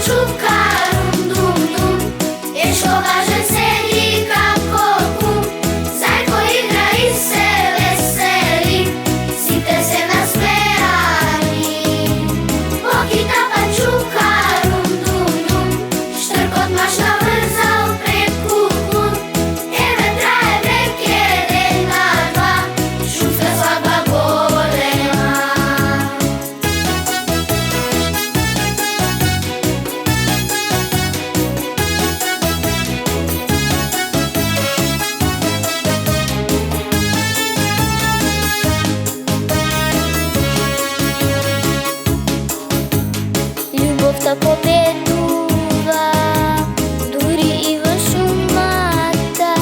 пачука, рум-дум-дум, ешо важен седи како кум. Зајко игра и се весели, сите се насмеани. Покита пачука, рум-дум-дум, штркот машна врзал преку клун. Еве трае веќе дена два, шумска свадба голема. Љубовта победува, дури и во шумата.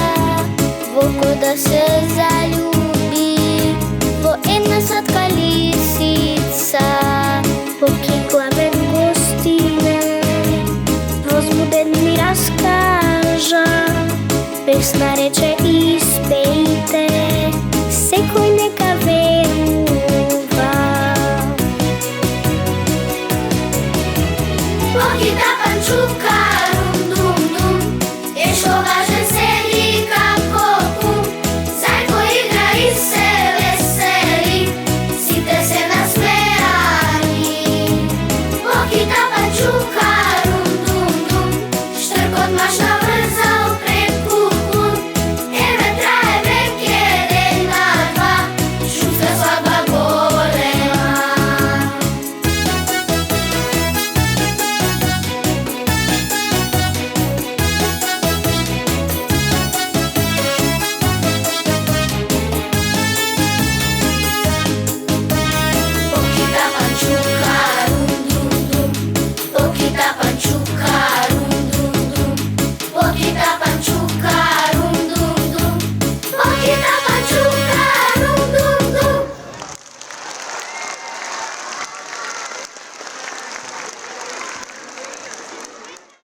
Волко да се заљуби во една сладка лисица. Покиглавен гостинен, возбуден ми раскажа, песна рече